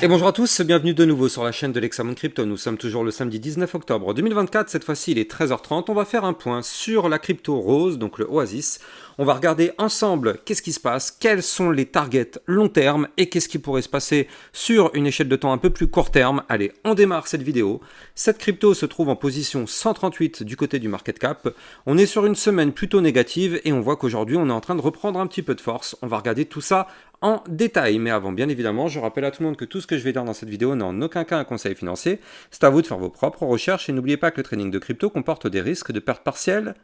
Et bonjour à tous, bienvenue de nouveau sur la chaîne de l'Hexamone Crypto. Nous sommes toujours le samedi 19 octobre 2024, cette fois-ci il est 13h30. On va faire un point sur la crypto rose, donc le Oasis. On va regarder ensemble qu'est-ce qui se passe, quels sont les targets long terme et qu'est-ce qui pourrait se passer sur une échelle de temps un peu plus court terme. Allez, on démarre cette vidéo. Cette crypto se trouve en position 138 du côté du market cap. On est sur une semaine plutôt négative et on voit qu'aujourd'hui on est en train de reprendre un petit peu de force. On va regarder tout ça en détail. Mais avant, bien évidemment, je rappelle à tout le monde que tout ce que je vais dire dans cette vidéo n'est en aucun cas un conseil financier. C'est à vous de faire vos propres recherches et n'oubliez pas que le trading de crypto comporte des risques de perte partielle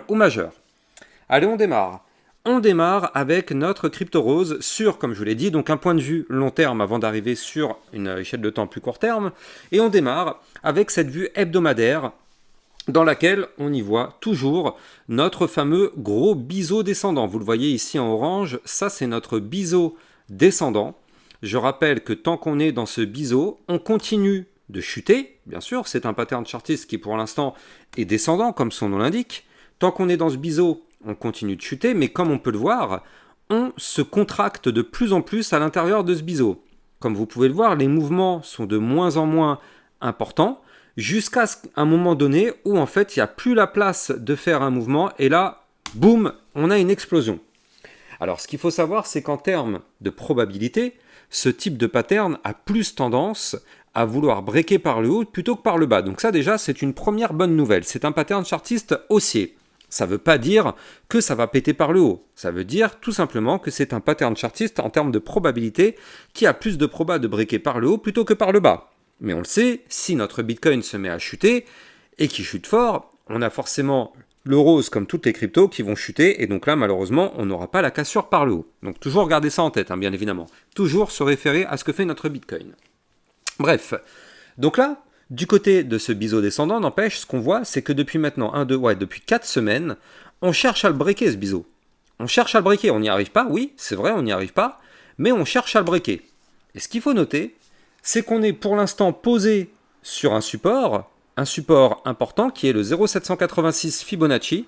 ou majeure. Allez, on démarre. On démarre avec notre crypto rose sur, comme je vous l'ai dit, donc un point de vue long terme avant d'arriver sur une échelle de temps plus court terme. Et on démarre avec cette vue hebdomadaire dans laquelle on y voit toujours notre fameux gros biseau descendant. Vous le voyez ici en orange, ça c'est notre biseau descendant. Je rappelle que tant qu'on est dans ce biseau, on continue de chuter. Bien sûr, c'est un pattern chartiste qui pour l'instant est descendant, comme son nom l'indique. Tant qu'on est dans ce biseau, on continue de chuter, mais comme on peut le voir, on se contracte de plus en plus à l'intérieur de ce biseau. Comme vous pouvez le voir, les mouvements sont de moins en moins importants, jusqu'à un moment donné où en fait il n'y a plus la place de faire un mouvement et là, boum, on a une explosion. Alors ce qu'il faut savoir, c'est qu'en termes de probabilité, ce type de pattern a plus tendance à vouloir breaker par le haut plutôt que par le bas. Donc ça déjà, c'est une première bonne nouvelle. C'est un pattern chartiste haussier. Ça ne veut pas dire que ça va péter par le haut. Ça veut dire tout simplement que c'est un pattern chartiste en termes de probabilité qui a plus de proba de breaker par le haut plutôt que par le bas. Mais on le sait, si notre Bitcoin se met à chuter, et qui chute fort, on a forcément le rose comme toutes les cryptos qui vont chuter, et donc là, malheureusement, on n'aura pas la cassure par le haut. Donc toujours garder ça en tête, bien évidemment. Toujours se référer à ce que fait notre Bitcoin. Bref, donc là, du côté de ce biseau descendant, n'empêche, ce qu'on voit, c'est que depuis maintenant, depuis 4 semaines, on cherche à le breaker, ce biseau. On cherche à le breaker, on n'y arrive pas, oui, c'est vrai, on n'y arrive pas, mais on cherche à le breaker. Et ce qu'il faut noter, c'est qu'on est pour l'instant posé sur un support important qui est le 0,786 Fibonacci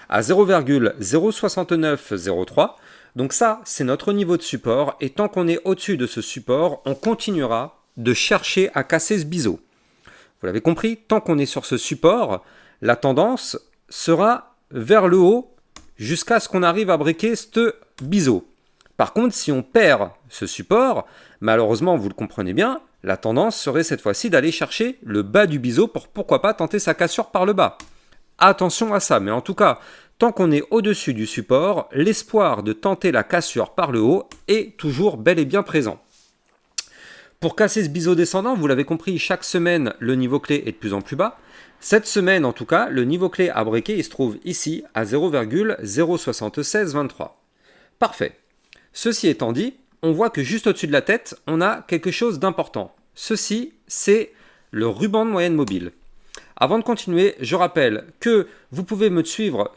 à 0,06903. Donc ça, c'est notre niveau de support et tant qu'on est au-dessus de ce support, on continuera de chercher à casser ce biseau. Vous l'avez compris, tant qu'on est sur ce support, la tendance sera vers le haut jusqu'à ce qu'on arrive à breaker ce biseau. Par contre, si on perd ce support, malheureusement, vous le comprenez bien, la tendance serait cette fois-ci d'aller chercher le bas du biseau pour pourquoi pas tenter sa cassure par le bas. Attention à ça, mais en tout cas, tant qu'on est au-dessus du support, l'espoir de tenter la cassure par le haut est toujours bel et bien présent. Pour casser ce biseau descendant, vous l'avez compris, chaque semaine, le niveau clé est de plus en plus bas. Cette semaine, en tout cas, le niveau clé à breaker, il se trouve ici à 0,07623. Parfait. Ceci étant dit, on voit que juste au-dessus de la tête, on a quelque chose d'important. Ceci, c'est le ruban de moyenne mobile. Avant de continuer, je rappelle que vous pouvez me suivre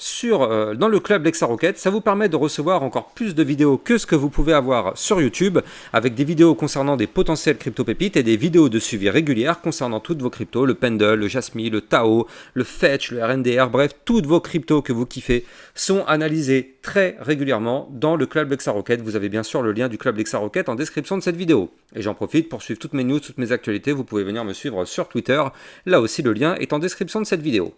dans le club LexaRocket. Ça vous permet de recevoir encore plus de vidéos que ce que vous pouvez avoir sur YouTube, avec des vidéos concernant des potentielles crypto-pépites et des vidéos de suivi régulières concernant toutes vos cryptos, le Pendle, le Jasmy, le Tao, le Fetch, le RNDR, bref, toutes vos cryptos que vous kiffez sont analysées très régulièrement dans le club LexaRocket. Vous avez bien sûr le lien du club LexaRocket en description de cette vidéo. Et j'en profite pour suivre toutes mes news, toutes mes actualités. Vous pouvez venir me suivre sur Twitter. Là aussi, le lien est en description de cette vidéo.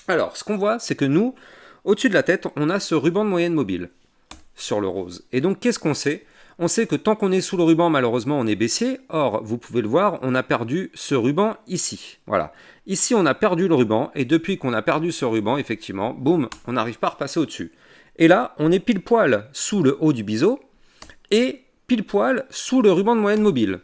Alors, ce qu'on voit, c'est que nous, au-dessus de la tête, on a ce ruban de moyenne mobile sur le rose. Et donc, qu'est-ce qu'on sait ? On sait que tant qu'on est sous le ruban, malheureusement, on est baissier. Or, vous pouvez le voir, on a perdu ce ruban ici. Voilà. Ici, on a perdu le ruban. Et depuis qu'on a perdu ce ruban, effectivement, boum, on n'arrive pas à repasser au-dessus. Et là, on est pile poil sous le haut du biseau et pile poil sous le ruban de moyenne mobile.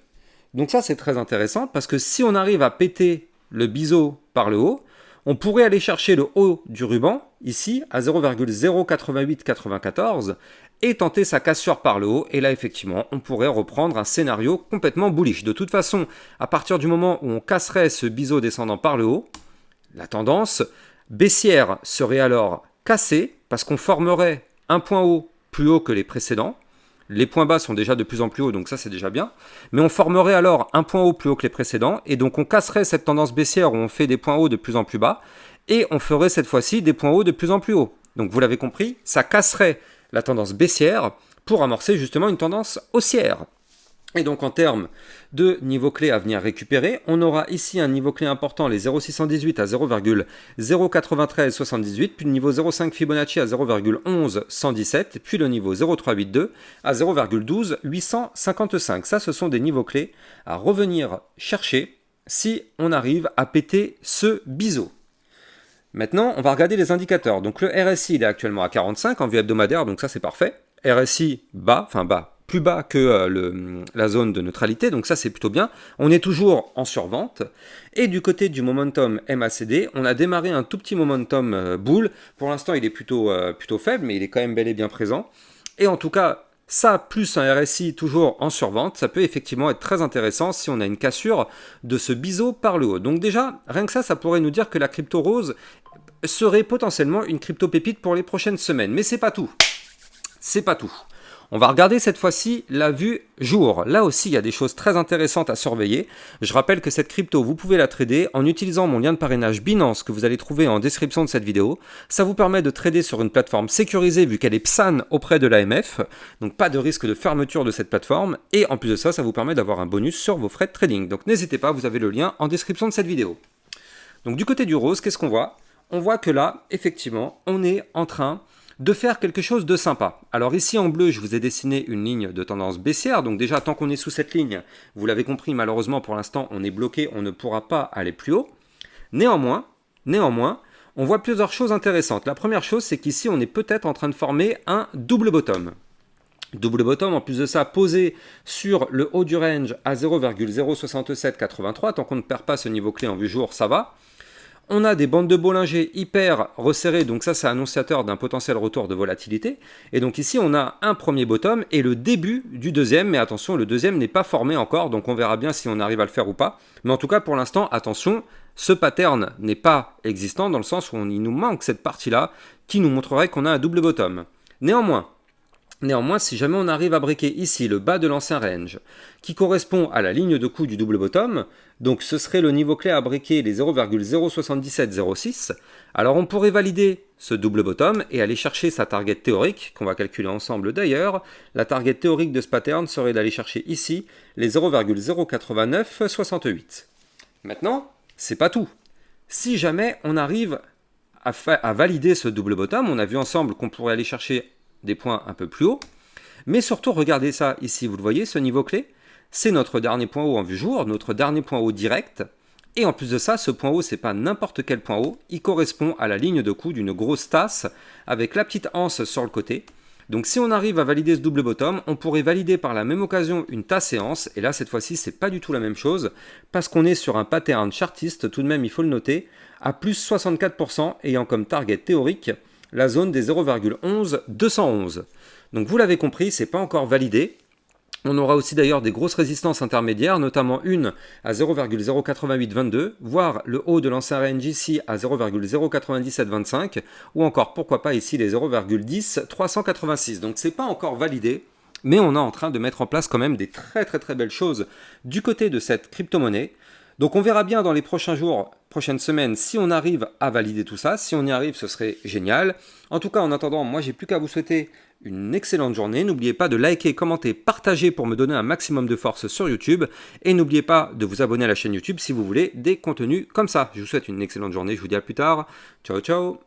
Donc ça, c'est très intéressant parce que si on arrive à péter le biseau par le haut, on pourrait aller chercher le haut du ruban, ici, à 0,08894, et tenter sa cassure par le haut. Et là, effectivement, on pourrait reprendre un scénario complètement bullish. De toute façon, à partir du moment où on casserait ce biseau descendant par le haut, la tendance baissière serait alors cassée, parce qu'on formerait un point haut plus haut que les précédents. Les points bas sont déjà de plus en plus hauts, donc ça c'est déjà bien. Mais on formerait alors un point haut plus haut que les précédents, et donc on casserait cette tendance baissière où on fait des points hauts de plus en plus bas, et on ferait cette fois-ci des points hauts de plus en plus hauts. Donc vous l'avez compris, ça casserait la tendance baissière pour amorcer justement une tendance haussière. Et donc en termes de niveau clé à venir récupérer, on aura ici un niveau clé important, les 0,618 à 0,09378, puis le niveau 0,5 Fibonacci à 0,11117, puis le niveau 0,382 à 0,12855. Ça, ce sont des niveaux clés à revenir chercher si on arrive à péter ce biseau. Maintenant, on va regarder les indicateurs. Donc le RSI, il est actuellement à 45 en vue hebdomadaire, donc ça c'est parfait. RSI bas, plus bas que la zone de neutralité, donc ça c'est plutôt bien. On est toujours en survente. Et du côté du momentum MACD, on a démarré un tout petit momentum bull. Pour l'instant, il est plutôt faible, mais il est quand même bel et bien présent. Et en tout cas, ça plus un RSI toujours en survente, ça peut effectivement être très intéressant si on a une cassure de ce biseau par le haut. Donc déjà, rien que ça pourrait nous dire que la crypto rose serait potentiellement une crypto pépite pour les prochaines semaines. Mais c'est pas tout. C'est pas tout. On va regarder cette fois-ci la vue jour. Là aussi, il y a des choses très intéressantes à surveiller. Je rappelle que cette crypto, vous pouvez la trader en utilisant mon lien de parrainage Binance que vous allez trouver en description de cette vidéo. Ça vous permet de trader sur une plateforme sécurisée vu qu'elle est PSAN auprès de l'AMF. Donc pas de risque de fermeture de cette plateforme. Et en plus de ça, ça vous permet d'avoir un bonus sur vos frais de trading. Donc n'hésitez pas, vous avez le lien en description de cette vidéo. Donc du côté du rose, qu'est-ce qu'on voit ? On voit que là, effectivement, on est en train de faire quelque chose de sympa. Alors ici en bleu, je vous ai dessiné une ligne de tendance baissière. Donc déjà, tant qu'on est sous cette ligne, vous l'avez compris, malheureusement pour l'instant, on est bloqué, on ne pourra pas aller plus haut. Néanmoins, on voit plusieurs choses intéressantes. La première chose, c'est qu'ici, on est peut-être en train de former un double bottom. Double bottom, en plus de ça, posé sur le haut du range à 0,06783. Tant qu'on ne perd pas ce niveau clé en vue jour, ça va. On a des bandes de Bollinger hyper resserrées, donc ça c'est annonciateur d'un potentiel retour de volatilité. Et donc ici on a un premier bottom et le début du deuxième, mais attention, le deuxième n'est pas formé encore, donc on verra bien si on arrive à le faire ou pas. Mais en tout cas pour l'instant, attention, ce pattern n'est pas existant dans le sens où il nous manque cette partie-là qui nous montrerait qu'on a un double bottom. Néanmoins, si jamais on arrive à breaker ici le bas de l'ancien range, qui correspond à la ligne de coup du double bottom, donc ce serait le niveau clé à breaker les 0,07706, alors on pourrait valider ce double bottom et aller chercher sa target théorique, qu'on va calculer ensemble d'ailleurs. La target théorique de ce pattern serait d'aller chercher ici les 0,08968. Maintenant, c'est pas tout. Si jamais on arrive à valider ce double bottom, on a vu ensemble qu'on pourrait aller chercher des points un peu plus hauts. Mais surtout, regardez ça ici, vous le voyez, ce niveau clé, c'est notre dernier point haut en vue jour, notre dernier point haut direct. Et en plus de ça, ce point haut, c'est pas n'importe quel point haut, il correspond à la ligne de coup d'une grosse tasse avec la petite anse sur le côté. Donc si on arrive à valider ce double bottom, on pourrait valider par la même occasion une tasse et anse. Et là, cette fois-ci, c'est pas du tout la même chose parce qu'on est sur un pattern chartiste, tout de même, il faut le noter, à plus 64% ayant comme target théorique la zone des 0,11211. Donc vous l'avez compris, c'est pas encore validé. On aura aussi d'ailleurs des grosses résistances intermédiaires, notamment une à 0,08822, voire le haut de l'ancien range ici à 0,09725, ou encore pourquoi pas ici les 0,10386. Donc c'est pas encore validé, mais on est en train de mettre en place quand même des très belles choses du côté de cette crypto-monnaie. Donc on verra bien dans les prochains jours, prochaines semaines, si on arrive à valider tout ça. Si on y arrive, ce serait génial. En tout cas, en attendant, moi j'ai plus qu'à vous souhaiter une excellente journée. N'oubliez pas de liker, commenter, partager pour me donner un maximum de force sur YouTube. Et n'oubliez pas de vous abonner à la chaîne YouTube si vous voulez des contenus comme ça. Je vous souhaite une excellente journée, je vous dis à plus tard. Ciao ciao.